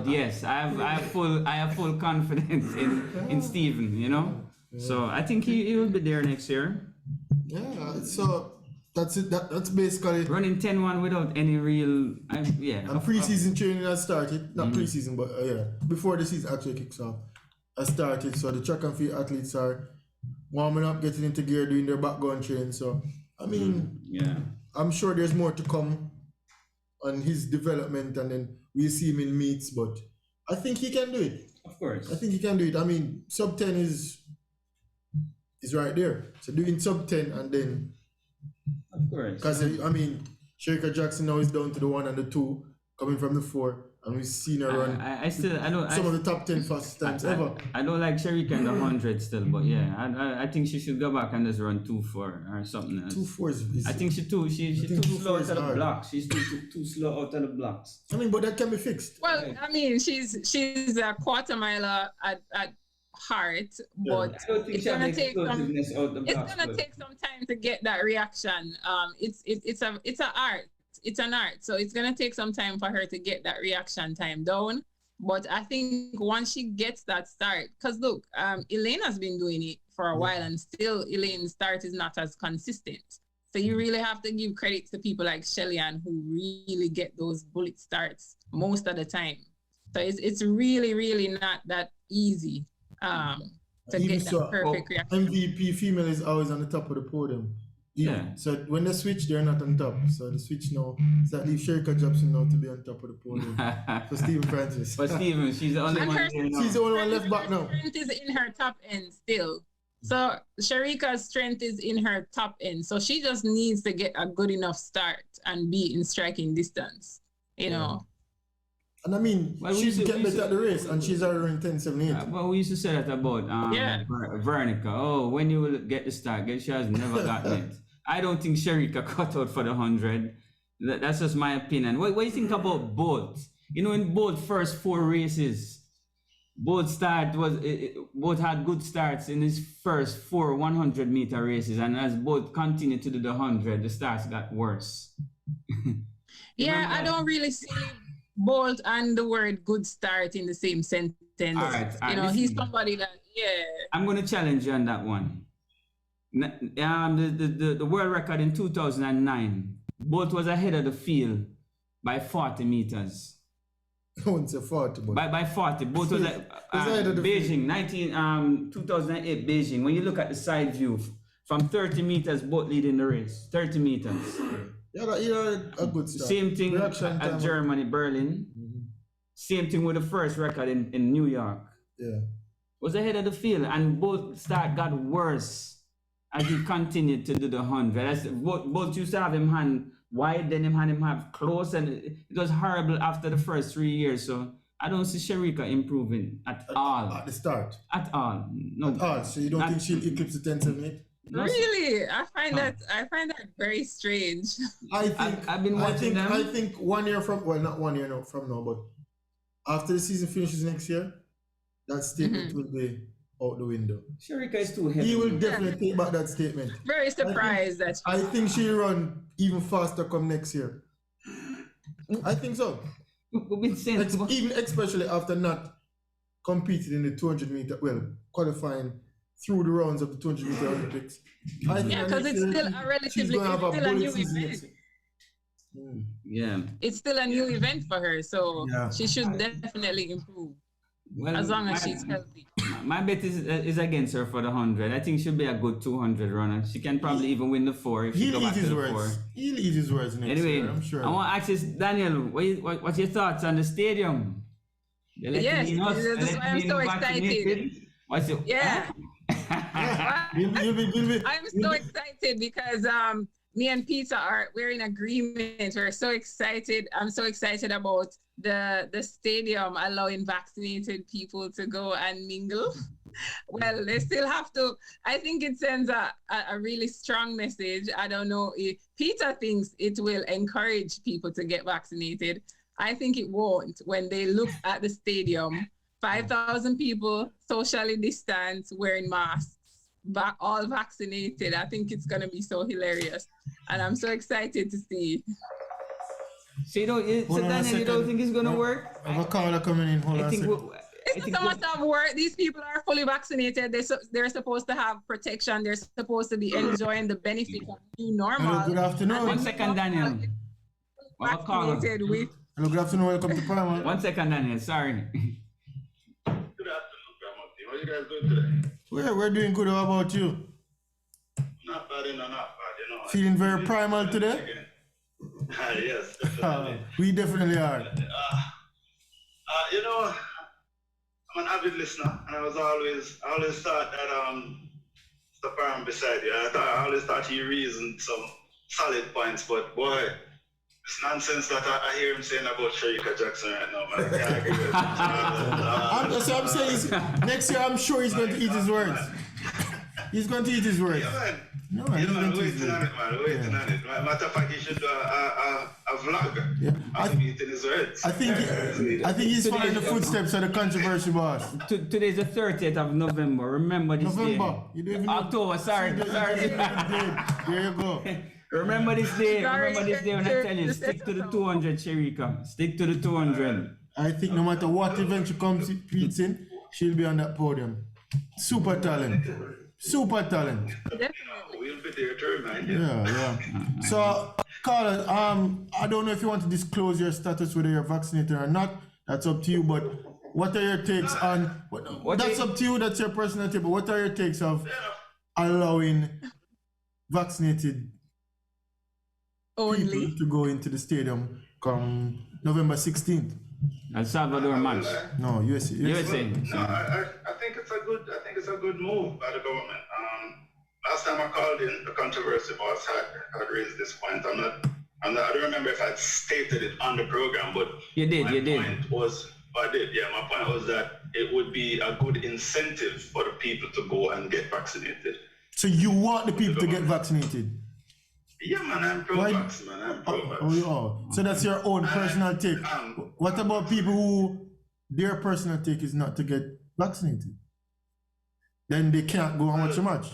yes, I have full confidence in Stephen. You know, so I think he will be there next year. yeah, so that's it. That's basically. Running 10-1 without any real, And pre-season training has started. Not pre-season, but before the season actually kicks off, has started. So the track and field athletes are warming up, getting into gear, doing their background training. So I mean, I'm sure there's more to come on his development, and then we'll see him in meets. But I think he can do it. Of course. I think he can do it. I mean, sub 10 is right there. So doing sub 10 and then. Of course. Because, I mean, Sherika Jackson now is down to the 1 and the 2, coming from the 4, and we've seen her run some of the top 10 fastest times ever. I don't like Sherika in the 100 still, but I think she should go back and just run 2-4 or something else. 2-4 is I think she's too slow out of the hard. blocks. She's too slow out of the blocks. I mean, but that can be fixed. Well, I mean, she's a quarter miler at heart, but I don't think it's she has gonna take some. explosiveness out the It's blocks. gonna take some time to get that reaction. It's an art. It's an art. So it's gonna take some time for her to get that reaction time down. But I think once she gets that start, because look, Elaine has been doing it for a while, and still Elaine's start is not as consistent. So you really have to give credit to people like Shelly-Ann who really get those bullet starts most of the time. So it's really, really not that easy to get that perfect reaction. MVP female is always on the top of the podium. So when they switch, they're not on top. So the switch now, so that leaves Sherika Jackson now to be on top of the podium. For Stephen Francis. But Stephen, she's the only one. She's the only one left back now. Her strength is in her top end still. So Sherika's strength is in her top end. So she just needs to get a good enough start and be in striking distance. You know. And I mean, she's getting better at the race, and she's already running 10.78. Well, we used to say that about Vernica. Oh, when you will get the start, she has never gotten it. I don't think Sherika cut out for the 100. That's just my opinion. What do you think about Bolt? You know, in Bolt first 4 races, Bolt had good starts in his first 4 100-meter races, and as Bolt continued to do the 100, the starts got worse. I don't really see Bolt and the word good start in the same sentence. All right, you know, he's somebody that, I'm going to challenge you on that one. The world record in 2009, Bolt was ahead of the field by 40 meters. I wouldn't say 40, but... By 40. Bolt was at Beijing, 2008 Beijing. When you look at the side view, from 30 meters, Bolt leading the race. 30 meters. Yeah, a good start. Same thing at Germany, Berlin. Same thing with the first record in New York. Yeah. Was ahead of the field, and both start got worse as he continued to do the 100. Both used to have him hand wide, then him have close, and it was horrible after the first 3 years. So I don't see Sherika improving at all. At the start? At all. No. At all. So you don't think she'll eclipse the 10.78? Really? I find that very strange. I've been watching them. I think 1 year from, well, not 1 year from now, but after the season finishes next year, that statement will be out the window. Sherika is too heavy. He will definitely take back that statement. Very surprised I think she'll run even faster come next year. I think so. Even especially after not competing in the 200-meter, qualifying through the rounds of the 200-meter Olympics. Because it's still a relatively new event. It's still a new event for her, so she should definitely improve. Well, as long as she's healthy. My bet is against her for the 100. I think she'll be a good 200 runner. She can probably even win the 4 if she go back to the 4. He'll eat his words next year, I'm sure. I want to ask you, Daniel, what's your thoughts on the stadium? Yes, that's why I'm so excited. What's your... I'm so excited because me and Peter we're in agreement. We're so excited. I'm so excited about the stadium allowing vaccinated people to go and mingle. Well, they still have to. I think it sends a really strong message. I don't know if Peter thinks it will encourage people to get vaccinated. I think it won't. When they look at the stadium, 5,000 people socially distanced, wearing masks, all vaccinated. I think it's going to be so hilarious. And I'm so excited to see. So you don't think it's going to work? I have a caller coming in. Hold on a second. It's not so much of work. These people are fully vaccinated. They're supposed to have protection. They're supposed to be enjoying the benefit of new normal. Hello, good afternoon. 1 second, Daniel. Vaccinated with. Hello, good afternoon. Welcome to Primal. 1 second, Daniel. Sorry. Good afternoon, Primal team. How you guys doing today? We're doing good. How about you? Not bad, not bad. Feeling very primal today? Yes, definitely. We definitely are. I'm an avid listener, and I always thought that the Primal beside you. I always thought he reasoned some solid points, but boy, this nonsense that I hear him saying about Sharika Jackson right now, man, I can't agree with it. I'm saying next year I'm sure he's going to eat his words. He's going to eat his words. Yeah, man. No, Waiting on it. Matter of fact, he should do a vlog. Yeah. Of him eating his words. I think he's following the footsteps of the controversy boss. Today's the 30th of November. Remember this day. You don't even know. October, sorry. There you go. Remember this day. Remember this day when I tell you, stick to the 200, Sharika. Stick to the 200. I think no matter what event she comes in, she'll be on that podium. Super talent. Definitely. We'll be there to remind you. Yeah. So, Carla, I don't know if you want to disclose your status, whether you're vaccinated or not. That's up to you. But what are your takes on? That's up to you. That's your personal take. But what are your takes of allowing vaccinated people to go into the stadium come November 16th? El Salvador match. No, USA. No, I think it's a good move by the government. Last time I called in, the controversy boss had raised this point. I don't remember if I stated it on the program, but you did. My point was that it would be a good incentive for the people to go and get vaccinated. So you want the people to get vaccinated? Yeah, man, I'm pro-vax, man. I'm pro-vax. So that's your own personal take. What about people who their personal take is not to get vaccinated? Then they can't go and watch the match.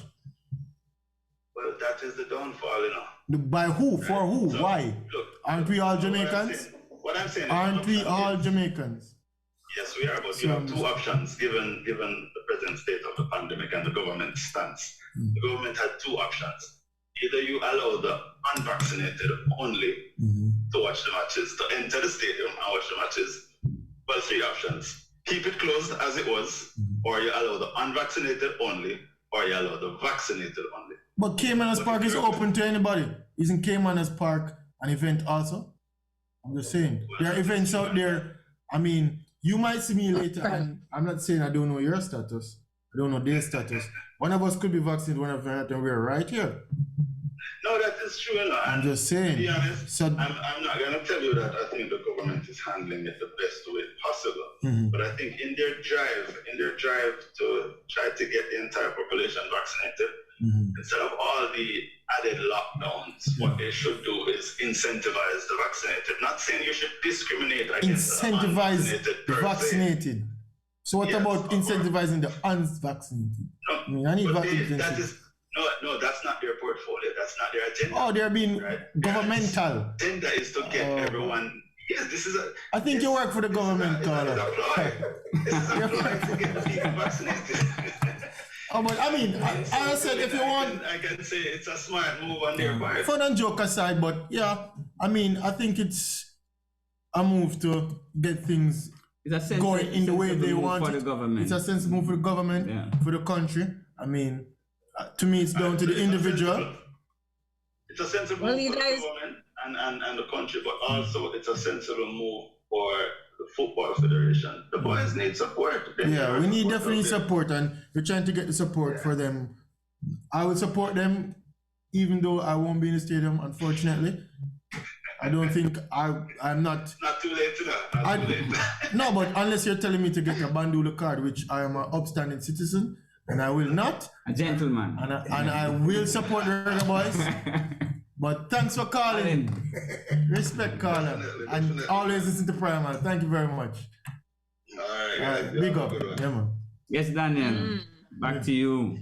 Well, that is the downfall, you know. By who? For who? So, why? Look, aren't we all Jamaicans? What I'm saying aren't we all Jamaicans? Yes, we are, but you have two options given the present state of the pandemic and the government stance. The government had two options. Either you allow the unvaccinated only to watch the matches, to enter the stadium and watch the matches. Well, three options. Keep it closed as it was, or you allow the unvaccinated only, or you allow the vaccinated only. But Caymanas Park is open to anybody. Isn't Caymanas Park an event also? I'm just saying. There are events out there. I mean, you might see me later, and I'm not saying I don't know your status. I don't know their status. One of us could be vaccinated, one of us, and we're right here. No, that is true. No. I'm just saying. To be honest, I'm not going to tell you that I think the government is handling it the best way possible. But I think in their drive to try to get the entire population vaccinated, instead of all the added lockdowns, what they should do is incentivize the vaccinated. Not saying you should discriminate against incentivize the vaccinated. So what about incentivizing the unvaccinated? No, that's not their portfolio. That's not their agenda. Oh, they're being governmental. Their agenda is to get everyone. Yes, this is a. I think you work for the government, Carla. This is a ploy to get people vaccinated. But I mean, I said if you want, I can say it's a smart move on their part. Fun and joke aside, but yeah, I mean, I think it's a move to get things going in the way they want for the government. It's a sensible move for the government, for the country. I mean, to me, it's down to the individual. It's a sensible move for the government and the country, but also it's a sensible move for the Football Federation. The boys need support. Yeah, we need definitely support, and we're trying to get the support for them. I will support them, even though I won't be in the stadium, unfortunately. I don't think I'm not. Not too late to that. Not too late. No, but unless you're telling me to get a Bandula card, which I am an upstanding citizen, and I will not. A gentleman. And I will support the Reggae Boys. But thanks for calling. Respect, caller. And always listen to Primal. Thank you very much. All right, Big up. Yeah, man. Yes, Daniel. Back to you.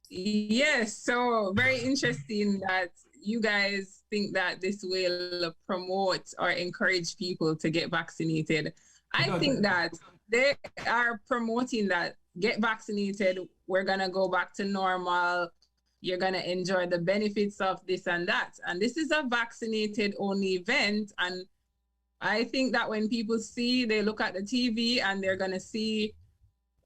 Yes, so very interesting that you guys think that this will promote or encourage people to get vaccinated. I think that they are promoting that get vaccinated, we're gonna go back to normal, you're gonna enjoy the benefits of this and that. And this is a vaccinated only event. And I think that when people see, they look at the TV and they're gonna see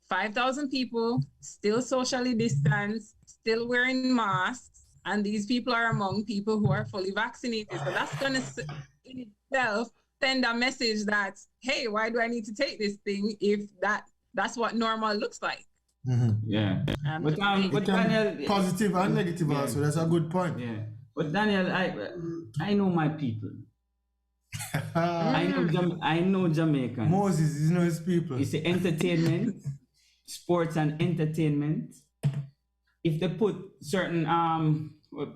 5,000 people still socially distanced, still wearing masks, and these people are among people who are fully vaccinated. So that's going to in itself send a message that, hey, why do I need to take this thing if that's what normal looks like? Mm-hmm. Yeah. But Daniel, positive and negative also. That's a good point. Yeah. But Daniel, I know my people. I know Jamaicans. Moses, you know his people. It's the entertainment, sports and entertainment. If they put certain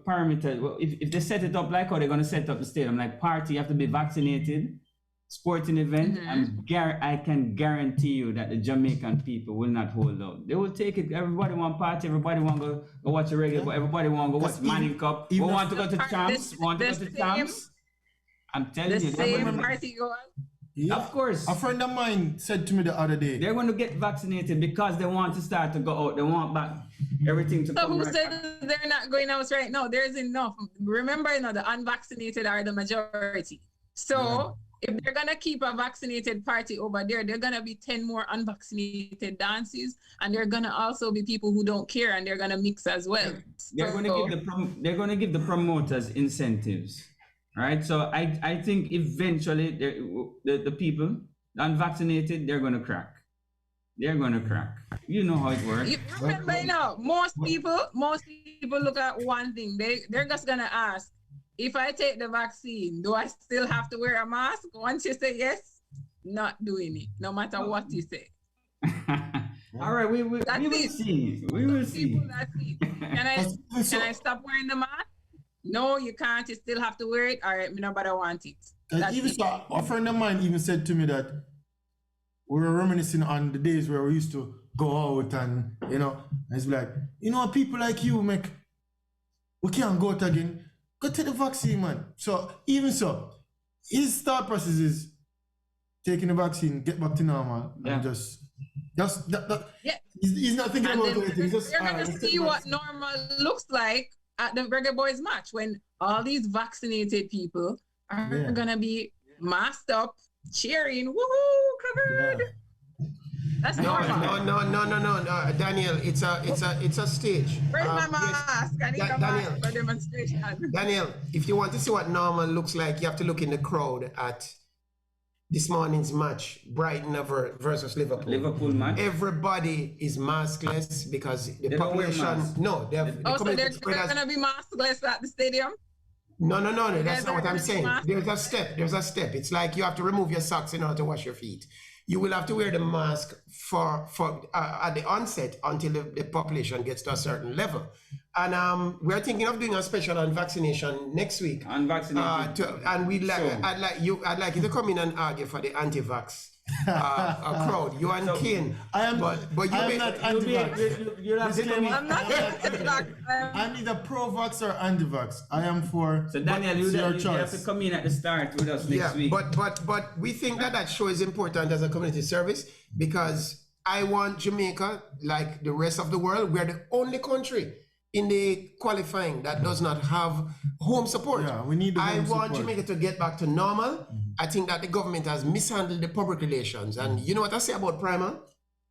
parameters, if they set it up like how they're going to set up the stadium, like party, you have to be vaccinated, sporting event, I can guarantee you that the Jamaican people will not hold out. They will take it. Everybody want party, everybody want to go watch a reggae, but everybody want to go watch Manning Cup. We want to go to Champs, I'm telling you. The same party goers. Yeah. Of course. A friend of mine said to me the other day, they're going to get vaccinated because they want to start to go out. They want back everything to come who right said back. They're not going out right now? There's enough. Remember, the unvaccinated are the majority. So if they're going to keep a vaccinated party over there, there are going to be 10 more unvaccinated dances, and there are going to also be people who don't care, and they're going to mix as well. They're going to give the promoters incentives. Right, so I think eventually the people, the unvaccinated, they're gonna crack. They're gonna crack. You know how it works. Remember, most people look at one thing. They're just gonna ask, if I take the vaccine, do I still have to wear a mask? Once you say yes, not doing it, no matter what you say. All right, we will see. We will see. Can I stop wearing the mask? No, you can't. You still have to wear it. All right, nobody want it. Even so, a friend of mine even said to me that we were reminiscing on the days where we used to go out and, and it's like, people like you, we can't go out again. Go take the vaccine, man. So, even so, his thought process is taking the vaccine, get back to normal, and just that. Yeah. He's not thinking about it. He's just, you're going to see what normal looks like at the Reggae Boys match when all these vaccinated people are gonna be masked up, cheering, woohoo, covered. Yeah. That's normal. No, Daniel, it's a stage. Where's my mask? I need a mask for demonstration. Daniel, if you want to see what normal looks like, you have to look in the crowd at this morning's match, Brighton versus Liverpool. Liverpool match. Everybody is maskless because the population. No, they're going to be maskless at the stadium. No. That's not what I'm saying. There's a step. It's like you have to remove your socks in order to wash your feet. You will have to wear the mask for at the onset until the population gets to a certain level. And we're thinking of doing a special on vaccination next week. Unvaccinated. I'd like you to come in and argue for the anti-vax crowd. You and Kane. I am not anti-vax. I'm either pro-vax or anti-vax. I am for. So Daniel, you have to come in at the start with us next week. But we think that show is important as a community service because I want Jamaica, like the rest of the world, we're the only country in the qualifying that does not have home support. Yeah, we need the home support. I want Jamaica to get back to normal. Mm-hmm. I think that the government has mishandled the public relations. And you know what I say about Primal?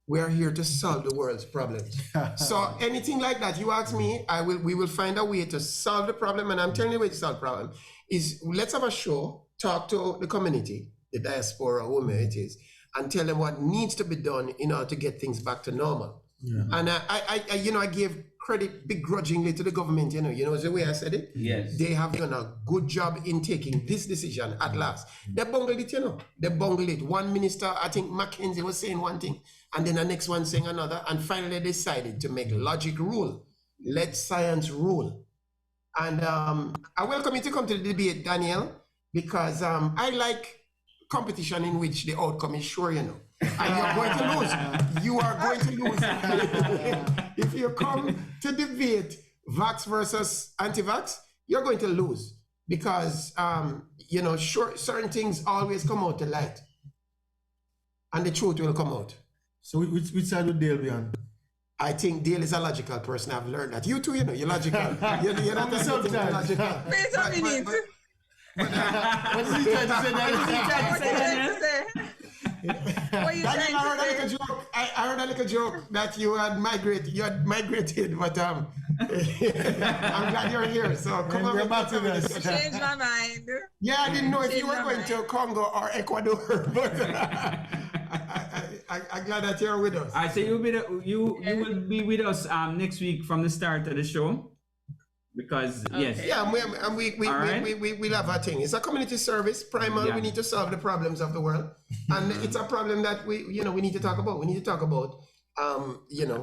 We are here to solve the world's problems. So anything like that, you ask me, we will find a way to solve the problem. And I'm telling you the way to solve the problem is let's have a show, talk to the community, the diaspora, whomever it is, and tell them what needs to be done in order to get things back to normal. Yeah. And I gave credit begrudgingly to the government, you know the way I said it? Yes. They have done a good job in taking this decision at last. They bungled it, They bungled it. One minister, I think Mackenzie was saying one thing, and then the next one saying another, and finally they decided to make logic rule. Let science rule. And I welcome you to come to the debate, Daniel, because I like competition in which the outcome is sure, And you're going to lose. You are going to lose. If you come to debate vax versus anti-vax, you're going to lose because, certain things always come out to light. And the truth will come out. So which side would Dale be on? I think Dale is a logical person. I've learned that. You too, you're logical. You're not logical. Wait a minute. What is he trying to say? What you trying to say? I heard a little joke that you had migrated, but I'm glad you're here. So come on, we're back to this. Change my mind. Yeah, I didn't know if you were going to Congo or Ecuador, but I'm glad that you're with us. All right, so you will be with us next week from the start of the show. Because yes, yeah, we'll have a thing. It's a community service. Primal, we need to solve the problems of the world, and it's a problem that we need to talk about. We need to talk about,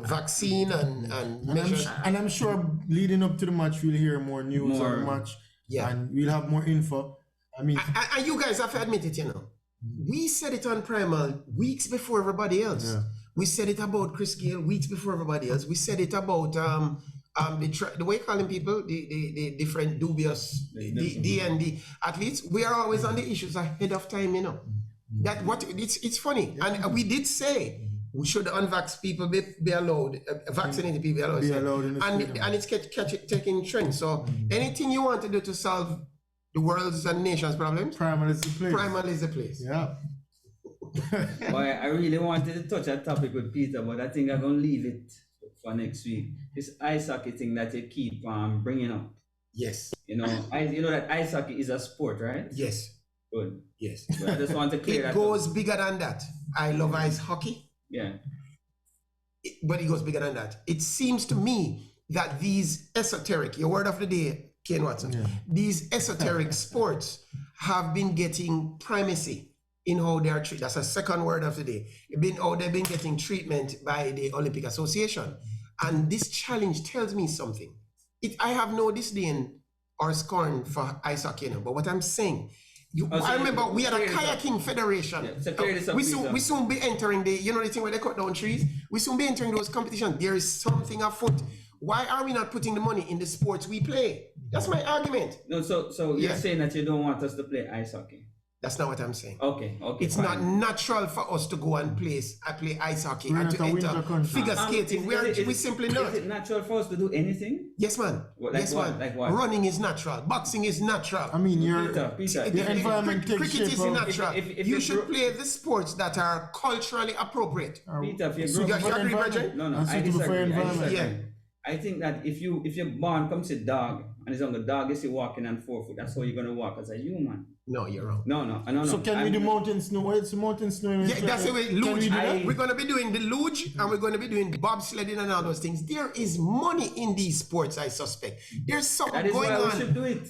vaccine and measures. And I'm sure leading up to the match, we'll hear more news on the match. Yeah, and we'll have more info. I mean, and you guys have to admit it. We said it on Primal weeks before everybody else. Yeah. We said it about Chris Gayle weeks before everybody else. We said it about the way calling people, the different dubious D&D athletes. We are always on the issues ahead of time, That it's funny, and we did say we should unvax people be allowed, vaccinated people be allowed, and it's taking trend. So anything you want to do to solve the world's and nation's problems, Primal is the place. Primal is the place. Yeah. Boy, I really wanted to touch that topic with Peter, but I think I'm gonna leave it for next week. This ice hockey thing that you keep bringing up. Yes. That ice hockey is a sport, right? Yes. Good. Yes. But I just want to clear that. It goes bigger than that. I love ice hockey. Yeah. But it goes bigger than that. It seems to me that these esoteric, your word of the day, Ken Watson, these esoteric sports have been getting primacy in how they are treated. That's a second word of the day. They've been getting treatment by the Olympic Association. And this challenge tells me something. I have no disdain or scorn for ice hockey, but what I'm saying, I remember we had a kayaking federation. We soon be entering the thing where they cut down trees. We soon be entering those competitions. There is something afoot. Why are we not putting the money in the sports we play? That's my argument. No, so you're saying that you don't want us to play ice hockey? That's not what I'm saying. Okay. It's fine. not natural for us to go and play ice hockey and to enter figure skating. We simply not. Is it natural for us to do anything? Yes, man. Like what? Running is natural. Boxing is natural. I mean, Peter, the environment takes cricket is natural. If you should play the sports that are culturally appropriate. Peter, if you agree, Bridget? No, I disagree. Yeah. I think that if your born comes a dog and it's on the dog is walking on 4 foot, that's how you're gonna walk as a human. No, you're wrong. No. So can we do mountain snow? What is mountain snow? Yeah, that's the way. Luge. We're gonna be doing the luge and we're gonna be doing bobsledding and all those things. There is money in these sports, I suspect. There's something going on. That is why we should do it.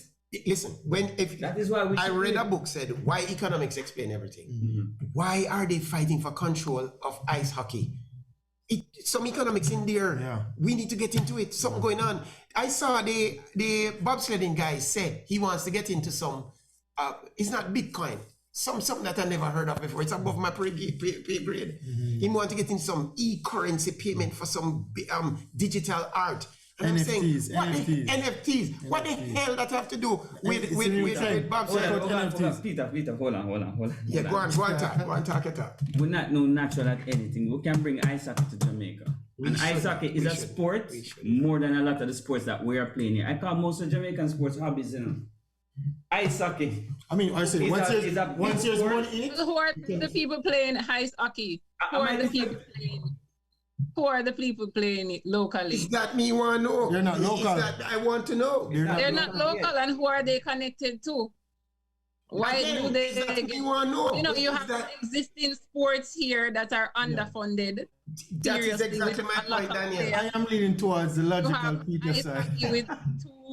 Listen, that is why we should I read a book said why economics explain everything. Mm-hmm. Why are they fighting for control of ice hockey? Some economics in there. Yeah. We need to get into it. Something going on. I saw the bobsledding guy said he wants to get into some. It's not Bitcoin. Something that I never heard of before. It's above my pay grade. Mm-hmm. He wants to get in some e-currency payment for some digital art. And NFTs, NFTs. What the hell that have to do with bobsledding? Peter, hold on. Yeah, go on talk it up. We're not natural at anything. We can bring ice hockey to Jamaica. Ice hockey is a sport more than a lot of the sports that we are playing here. I call most of Jamaican sports hobbies, Ice hockey. I mean, I say once there's money in it. Who are the people playing ice hockey? Who are the people playing it locally? Is that me want to know? They're not local. I want to know. They're not local, and who are they connected to? Why do they that's what get, we want to know. you know, you Is have that, existing sports here that are underfunded. that is Seriously, exactly with my a lot point, of Daniel. players. I am leaning towards the You logical have Peter ice side. hockey with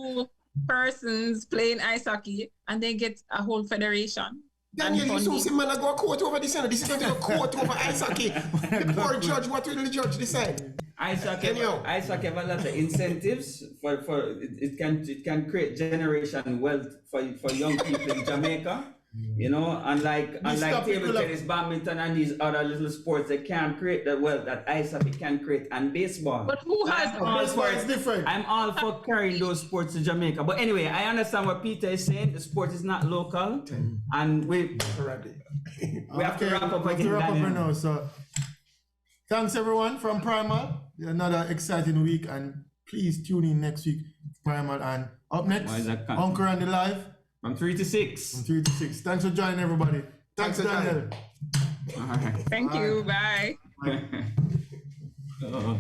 2 persons playing ice hockey, and they get a whole federation. Daniel, you And so funding. say man, I go a court over this. This is not a court over ice hockey. The poor judge, what will the judge decide? Ice hockey Anyhow. have a lot of incentives for it can create generation wealth for young people in Jamaica. You know, unlike table tennis, badminton, and these other little sports, they can't create the wealth that ice hockey can create, and baseball. But who has Baseball is different. I'm all for carrying those sports to Jamaica. But anyway, I understand what Peter is saying. The sport is not local, and we have to wrap up again. Now. So, thanks everyone from Primal. Another exciting week, and please tune in next week, Primal. And up next, Uncle Randy Live. From 3 to 6. From 3 to 6. Thanks for joining, everybody. Thanks, Daniel. All right. Thank you. Bye. Oh.